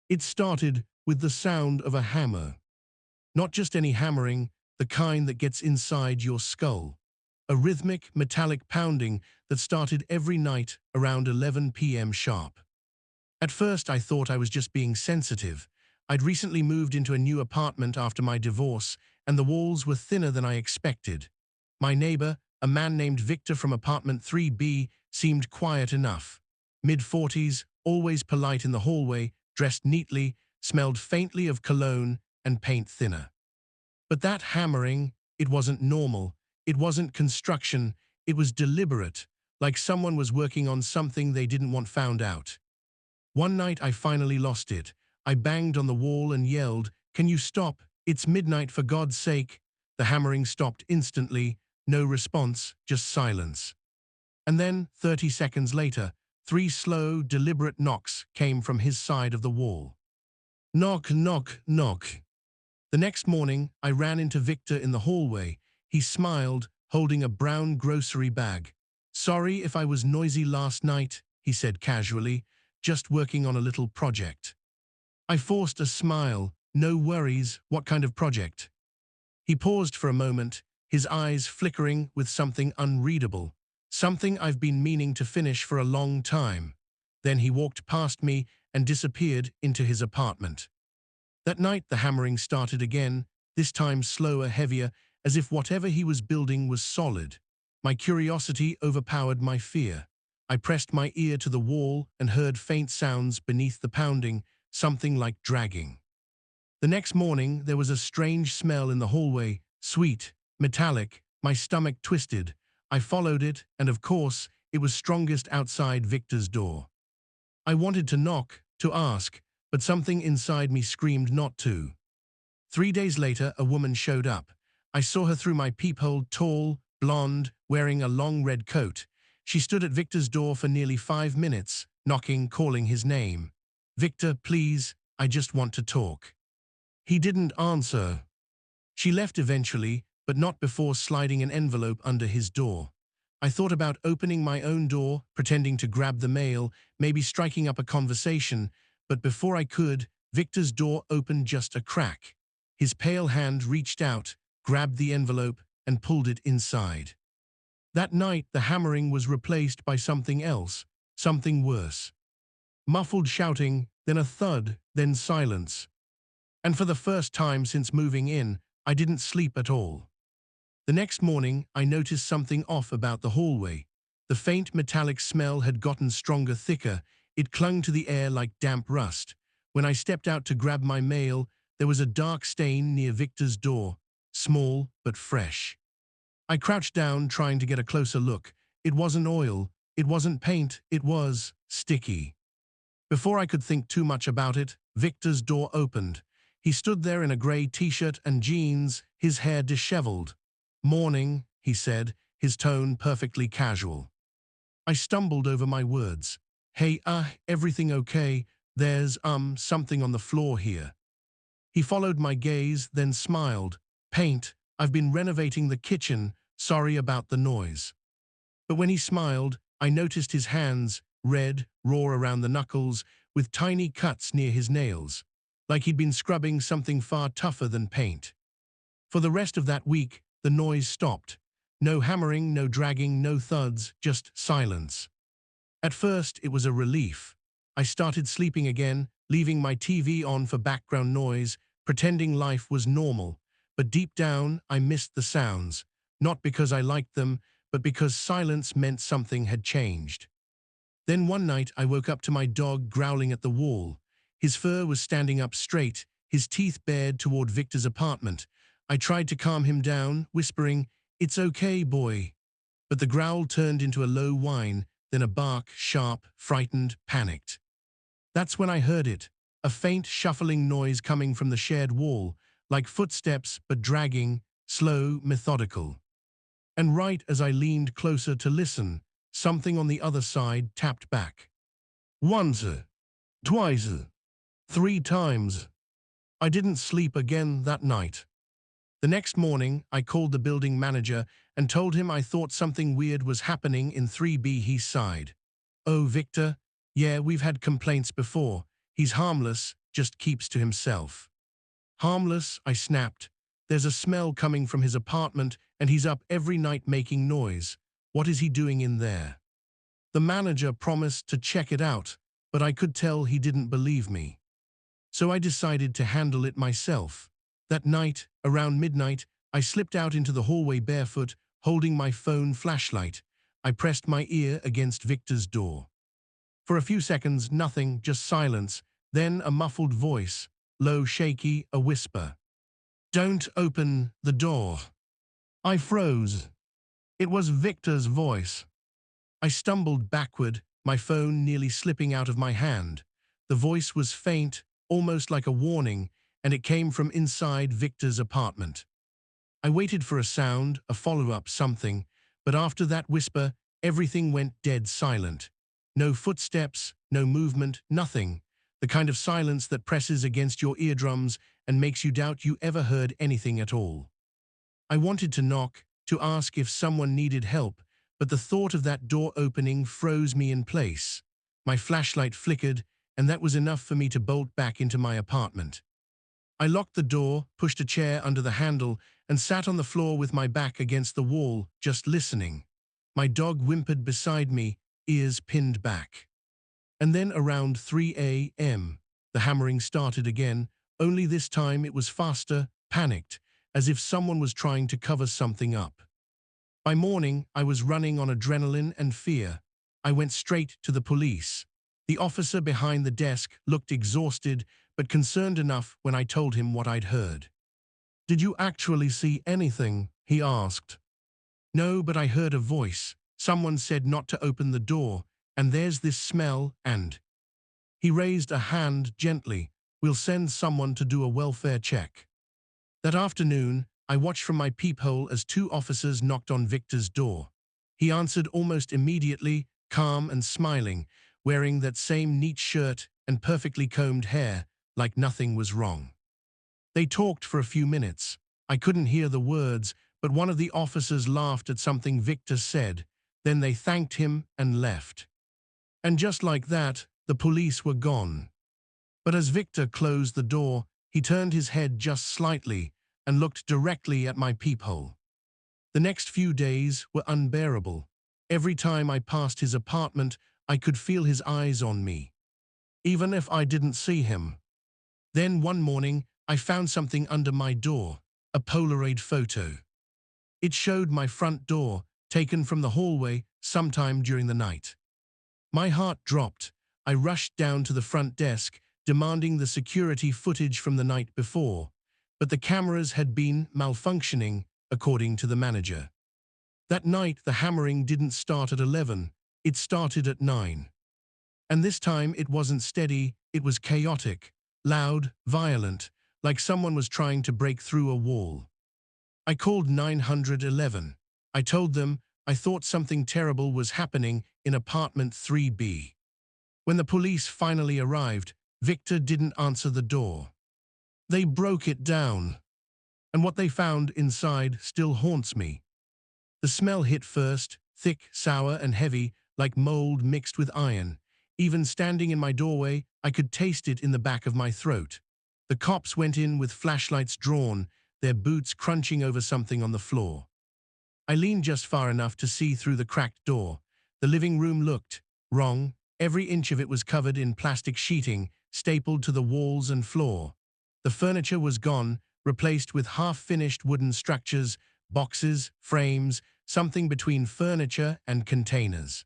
It started with the sound of a hammer. Not just any hammering, the kind that gets inside your skull. A rhythmic, metallic pounding that started every night around 11 p.m. sharp. At first, I thought I was just being sensitive. I'd recently moved into a new apartment after my divorce, and the walls were thinner than I expected. My neighbor, a man named Victor from apartment 3B, seemed quiet enough. Mid-40s, always polite in the hallway, dressed neatly, smelled faintly of cologne and paint thinner. But that hammering, it wasn't normal. It wasn't construction. It was deliberate, like someone was working on something they didn't want found out. One night I finally lost it. I banged on the wall and yelled, "Can you stop? It's midnight, for God's sake." The hammering stopped instantly. No response, just silence. And then, 30 seconds later, three slow, deliberate knocks came from his side of the wall. Knock, knock, knock. The next morning, I ran into Victor in the hallway. He smiled, holding a brown grocery bag. "Sorry if I was noisy last night," he said casually, "just working on a little project." I forced a smile. "No worries, what kind of project?" He paused for a moment, his eyes flickering with something unreadable. "Something I've been meaning to finish for a long time." Then he walked past me and disappeared into his apartment. That night the hammering started again, this time slower, heavier, as if whatever he was building was solid. My curiosity overpowered my fear. I pressed my ear to the wall and heard faint sounds beneath the pounding, something like dragging. The next morning there was a strange smell in the hallway, sweet, metallic. My stomach twisted. I followed it, and of course, it was strongest outside Victor's door. I wanted to knock, to ask, but something inside me screamed not to. 3 days later, a woman showed up. I saw her through my peephole, tall, blonde, wearing a long red coat. She stood at Victor's door for nearly 5 minutes, knocking, calling his name. "Victor, please, I just want to talk." He didn't answer. She left eventually, but not before sliding an envelope under his door. I thought about opening my own door, pretending to grab the mail, maybe striking up a conversation, but before I could, Victor's door opened just a crack. His pale hand reached out, grabbed the envelope, and pulled it inside. That night, the hammering was replaced by something else, something worse. Muffled shouting, then a thud, then silence. And for the first time since moving in, I didn't sleep at all. The next morning, I noticed something off about the hallway. The faint metallic smell had gotten stronger, thicker. It clung to the air like damp rust. When I stepped out to grab my mail, there was a dark stain near Victor's door, small but fresh. I crouched down, trying to get a closer look. It wasn't oil, it wasn't paint, it was sticky. Before I could think too much about it, Victor's door opened. He stood there in a grey t-shirt and jeans, his hair disheveled. "Morning," he said, his tone perfectly casual. I stumbled over my words. "Hey, everything okay? There's, something on the floor here." He followed my gaze, then smiled. "Paint. I've been renovating the kitchen. Sorry about the noise." But when he smiled, I noticed his hands, red, raw around the knuckles, with tiny cuts near his nails, like he'd been scrubbing something far tougher than paint. For the rest of that week, the noise stopped. No hammering, no dragging, no thuds, just silence. At first, it was a relief. I started sleeping again, leaving my TV on for background noise, pretending life was normal. But deep down, I missed the sounds, not because I liked them, but because silence meant something had changed. Then one night, I woke up to my dog growling at the wall. His fur was standing up straight, his teeth bared toward Victor's apartment. I tried to calm him down, whispering, "It's okay, boy." But the growl turned into a low whine, then a bark, sharp, frightened, panicked. That's when I heard it, a faint shuffling noise coming from the shared wall, like footsteps but dragging, slow, methodical. And right as I leaned closer to listen, something on the other side tapped back. Once, twice, 3 times. I didn't sleep again that night. The next morning, I called the building manager and told him I thought something weird was happening in 3B. He sighed. "Oh, Victor, yeah, we've had complaints before. He's harmless, just keeps to himself. Harmless, I snapped. There's a smell coming from his apartment and he's up every night making noise. What is he doing in there? The manager promised to check it out, but I could tell he didn't believe me. So I decided to handle it myself. That night, around midnight, I slipped out into the hallway barefoot, holding my phone flashlight. I pressed my ear against Victor's door. For a few seconds, nothing, just silence, then a muffled voice, low, shaky, a whisper. "Don't open the door." I froze. It was Victor's voice. I stumbled backward, my phone nearly slipping out of my hand. The voice was faint, almost like a warning, and it came from inside Victor's apartment. I waited for a sound, a follow-up, something, but after that whisper, everything went dead silent. No footsteps, no movement, nothing. The kind of silence that presses against your eardrums and makes you doubt you ever heard anything at all. I wanted to knock, to ask if someone needed help, but the thought of that door opening froze me in place. My flashlight flickered, and that was enough for me to bolt back into my apartment. I locked the door, pushed a chair under the handle, and sat on the floor with my back against the wall, just listening. My dog whimpered beside me, ears pinned back. And then around 3 a.m., the hammering started again, only this time it was faster, panicked, as if someone was trying to cover something up. By morning, I was running on adrenaline and fear. I went straight to the police. The officer behind the desk looked exhausted, but concerned enough when I told him what I'd heard. "Did you actually see anything?" he asked. "No, but I heard a voice. Someone said not to open the door, and there's this smell and—" He raised a hand gently. "We'll send someone to do a welfare check." That afternoon, I watched from my peephole as 2 officers knocked on Victor's door. He answered almost immediately, calm and smiling, wearing that same neat shirt and perfectly combed hair, like nothing was wrong. They talked for a few minutes. I couldn't hear the words, but one of the officers laughed at something Victor said. Then they thanked him and left. And just like that, the police were gone. But as Victor closed the door, he turned his head just slightly and looked directly at my peephole. The next few days were unbearable. Every time I passed his apartment, I could feel his eyes on me, even if I didn't see him. Then one morning, I found something under my door, a Polaroid photo. It showed my front door, taken from the hallway sometime during the night. My heart dropped. I rushed down to the front desk, demanding the security footage from the night before, but the cameras had been malfunctioning, according to the manager. That night, the hammering didn't start at 11, it started at 9. And this time it wasn't steady, it was chaotic, loud, violent, like someone was trying to break through a wall. I called 911. I told them I thought something terrible was happening in apartment 3B. When the police finally arrived, Victor didn't answer the door. They broke it down, and what they found inside still haunts me. The smell hit first, thick, sour, and heavy, like mold mixed with iron. Even standing in my doorway, I could taste it in the back of my throat. The cops went in with flashlights drawn, their boots crunching over something on the floor. I leaned just far enough to see through the cracked door. The living room looked wrong. Every inch of it was covered in plastic sheeting, stapled to the walls and floor. The furniture was gone, replaced with half-finished wooden structures, boxes, frames, something between furniture and containers.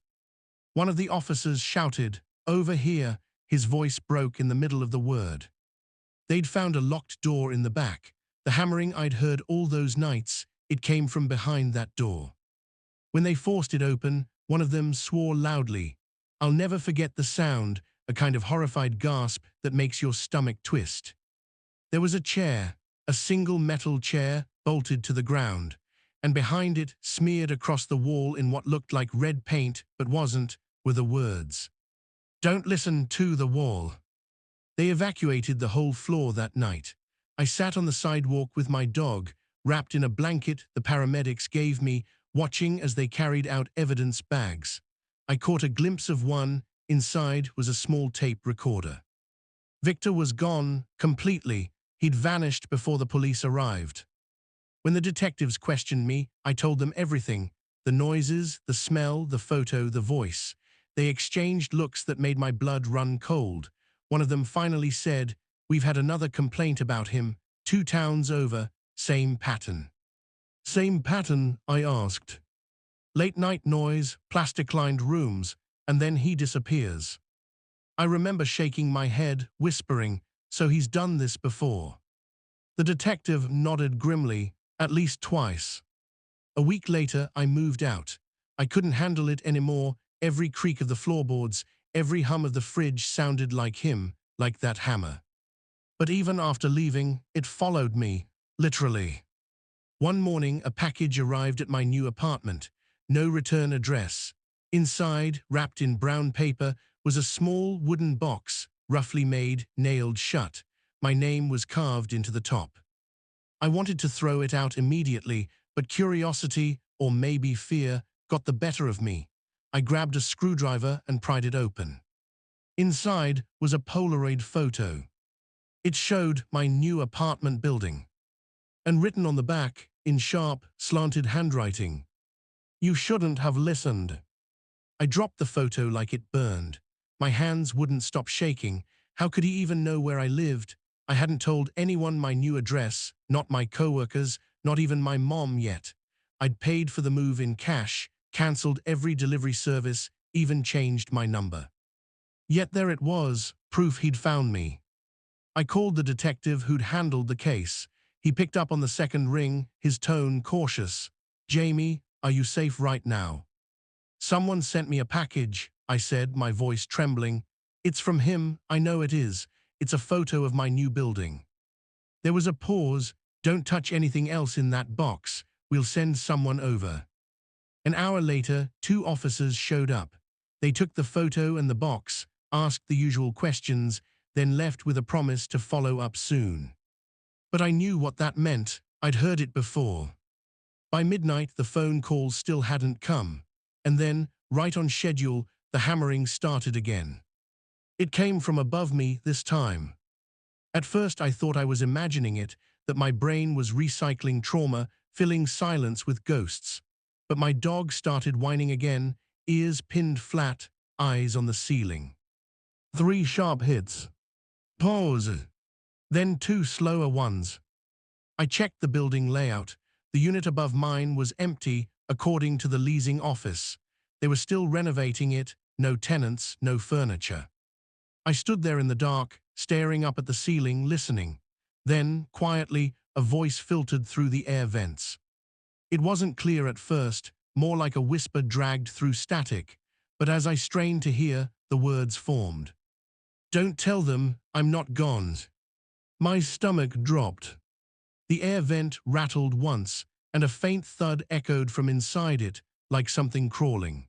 One of the officers shouted, "Over here," his voice broke in the middle of the word. They'd found a locked door in the back. The hammering I'd heard all those nights, it came from behind that door. When they forced it open, one of them swore loudly. I'll never forget the sound, a kind of horrified gasp that makes your stomach twist. There was a chair, a single metal chair, bolted to the ground, and behind it, smeared across the wall in what looked like red paint but wasn't, were the words, "Don't listen to the wall." They evacuated the whole floor that night. I sat on the sidewalk with my dog, wrapped in a blanket the paramedics gave me, watching as they carried out evidence bags. I caught a glimpse of one. Inside was a small tape recorder. Victor was gone, completely. He'd vanished before the police arrived. When the detectives questioned me, I told them everything. The noises, the smell, the photo, the voice. They exchanged looks that made my blood run cold. One of them finally said, "We've had another complaint about him, 2 towns over, same pattern." Same pattern, I asked. Late night noise, plastic-lined rooms, and then he disappears. I remember shaking my head, whispering, "So he's done this before." The detective nodded grimly, "At least twice." A week later, I moved out. I couldn't handle it anymore. Every creak of the floorboards, every hum of the fridge sounded like him, like that hammer. But even after leaving, it followed me, literally. One morning, a package arrived at my new apartment. No return address. Inside, wrapped in brown paper, was a small wooden box, roughly made, nailed shut. My name was carved into the top. I wanted to throw it out immediately, but curiosity, or maybe fear, got the better of me. I grabbed a screwdriver and pried it open. Inside was a Polaroid photo. It showed my new apartment building. And written on the back, in sharp, slanted handwriting, "You shouldn't have listened." I dropped the photo like it burned. My hands wouldn't stop shaking. How could he even know where I lived? I hadn't told anyone my new address, not my coworkers, not even my mom yet. I'd paid for the move in cash, cancelled every delivery service, even changed my number. Yet there it was, proof he'd found me. I called the detective who'd handled the case. He picked up on the second ring, his tone cautious. "Jamie, are you safe right now?" "Someone sent me a package," I said, my voice trembling. "It's from him, I know it is. It's a photo of my new building." There was a pause. "Don't touch anything else in that box. We'll send someone over." An hour later, 2 officers showed up. They took the photo and the box, asked the usual questions, then left with a promise to follow up soon. But I knew what that meant. I'd heard it before. By midnight, the phone calls still hadn't come. And then, right on schedule, the hammering started again. It came from above me this time. At first I thought I was imagining it, that my brain was recycling trauma, filling silence with ghosts. But my dog started whining again, ears pinned flat, eyes on the ceiling. 3 sharp hits. Pause. Then 2 slower ones. I checked the building layout. The unit above mine was empty, according to the leasing office. They were still renovating it, no tenants, no furniture. I stood there in the dark, staring up at the ceiling, listening. Then, quietly, a voice filtered through the air vents. It wasn't clear at first, more like a whisper dragged through static, but as I strained to hear, the words formed. "Don't tell them I'm not gone." My stomach dropped. The air vent rattled once, and a faint thud echoed from inside it, like something crawling.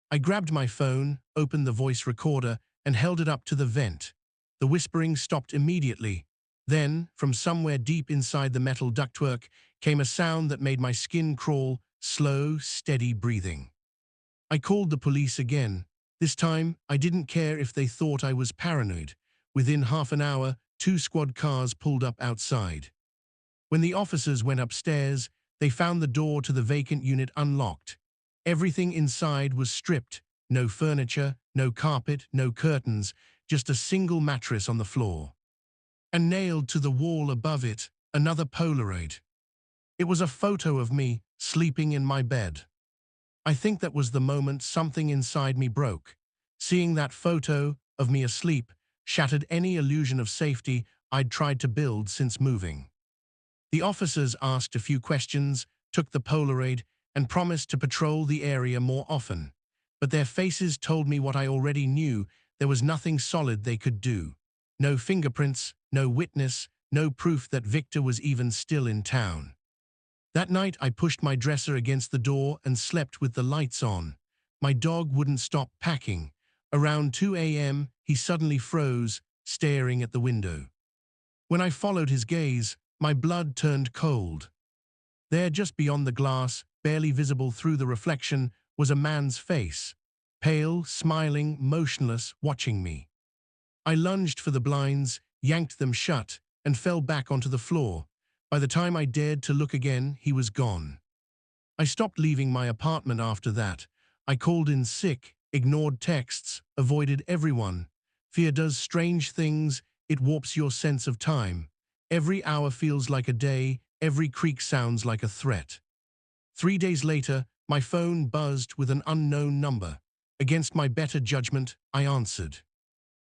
I grabbed my phone, opened the voice recorder, and held it up to the vent. The whispering stopped immediately. Then, from somewhere deep inside the metal ductwork, came a sound that made my skin crawl, slow, steady breathing. I called the police again. This time, I didn't care if they thought I was paranoid. Within half an hour, 2 squad cars pulled up outside. When the officers went upstairs, they found the door to the vacant unit unlocked. Everything inside was stripped. No furniture, no carpet, no curtains, just a single mattress on the floor. And nailed to the wall above it, another Polaroid. It was a photo of me, sleeping in my bed. I think that was the moment something inside me broke. Seeing that photo of me asleep shattered any illusion of safety I'd tried to build since moving. The officers asked a few questions, took the Polaroid, and promised to patrol the area more often. But their faces told me what I already knew: there was nothing solid they could do. No fingerprints, no witness, no proof that Victor was even still in town. That night I pushed my dresser against the door and slept with the lights on. My dog wouldn't stop packing. Around 2 a.m., he suddenly froze, staring at the window. When I followed his gaze, my blood turned cold. There, just beyond the glass, barely visible through the reflection, was a man's face. Pale, smiling, motionless, watching me. I lunged for the blinds, yanked them shut, and fell back onto the floor. By the time I dared to look again, he was gone. I stopped leaving my apartment after that. I called in sick, ignored texts, avoided everyone. Fear does strange things. It warps your sense of time. Every hour feels like a day. Every creak sounds like a threat. 3 days later, my phone buzzed with an unknown number. Against my better judgment, I answered.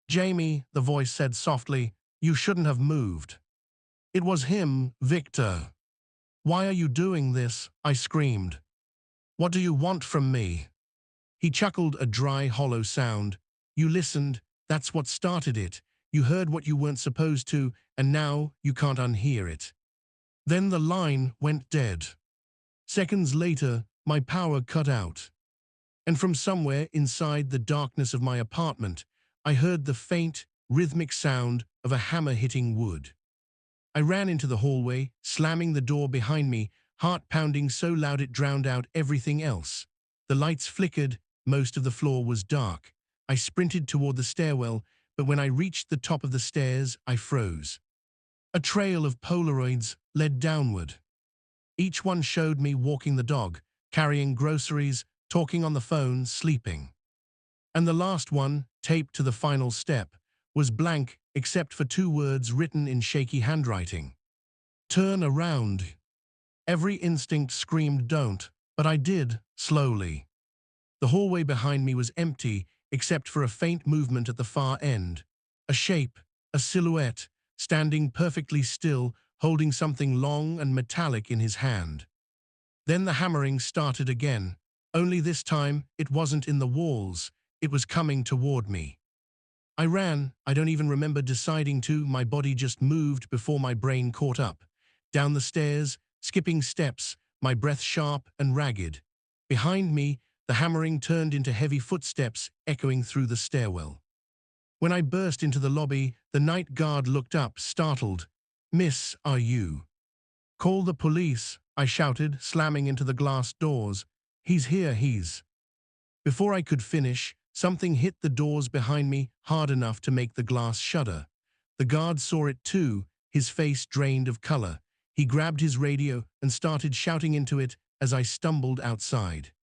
"Jamie," the voice said softly, "you shouldn't have moved." It was him, Victor. "Why are you doing this?" I screamed. "What do you want from me?" He chuckled, a dry, hollow sound. "You listened, that's what started it. You heard what you weren't supposed to, and now you can't unhear it." Then the line went dead. Seconds later, my power cut out. And from somewhere inside the darkness of my apartment, I heard the faint, rhythmic sound of a hammer hitting wood. I ran into the hallway, slamming the door behind me, heart pounding so loud it drowned out everything else. The lights flickered, most of the floor was dark. I sprinted toward the stairwell, but when I reached the top of the stairs, I froze. A trail of Polaroids led downward. Each one showed me walking the dog, carrying groceries, talking on the phone, sleeping. And the last one, taped to the final step, was blank except for 2 words written in shaky handwriting. "Turn around." Every instinct screamed don't, but I did, slowly. The hallway behind me was empty except for a faint movement at the far end. A shape, a silhouette, standing perfectly still, holding something long and metallic in his hand. Then the hammering started again. Only this time, it wasn't in the walls. It was coming toward me. I ran. I don't even remember deciding to. My body just moved before my brain caught up. Down the stairs, skipping steps, my breath sharp and ragged. Behind me, the hammering turned into heavy footsteps echoing through the stairwell. When I burst into the lobby, the night guard looked up, startled. "Miss, are you?" "Call the police," I shouted, slamming into the glass doors. "He's here, he's—" Before I could finish, something hit the doors behind me hard enough to make the glass shudder. The guard saw it too, his face drained of color. He grabbed his radio and started shouting into it as I stumbled outside.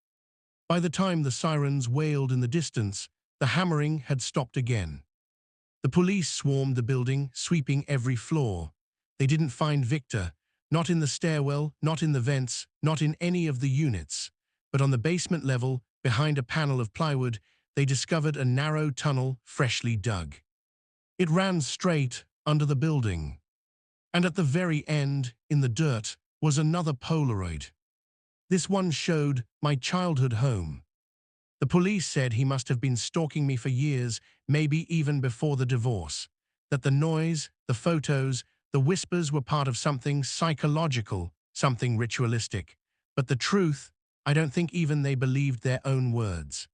By the time the sirens wailed in the distance, the hammering had stopped again. The police swarmed the building, sweeping every floor. They didn't find Victor, not in the stairwell, not in the vents, not in any of the units. But on the basement level, behind a panel of plywood, they discovered a narrow tunnel freshly dug. It ran straight under the building. And at the very end, in the dirt, was another Polaroid. This one showed my childhood home. The police said he must have been stalking me for years, maybe even before the divorce. That the noise, the photos, the whispers were part of something psychological, something ritualistic. But the truth, I don't think even they believed their own words.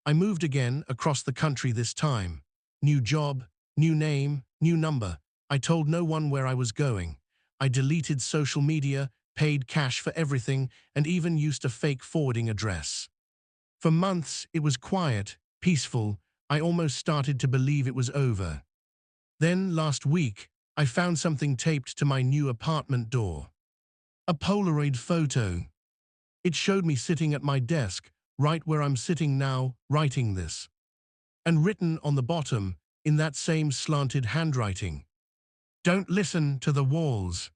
I moved again across the country this time. New job, new name, new number. I told no one where I was going. I deleted social media, paid cash for everything, and even used a fake forwarding address. For months, it was quiet, peaceful. I almost started to believe it was over. Then, last week, I found something taped to my new apartment door. A Polaroid photo. It showed me sitting at my desk, right where I'm sitting now, writing this. And written on the bottom, in that same slanted handwriting, "Don't listen to the walls."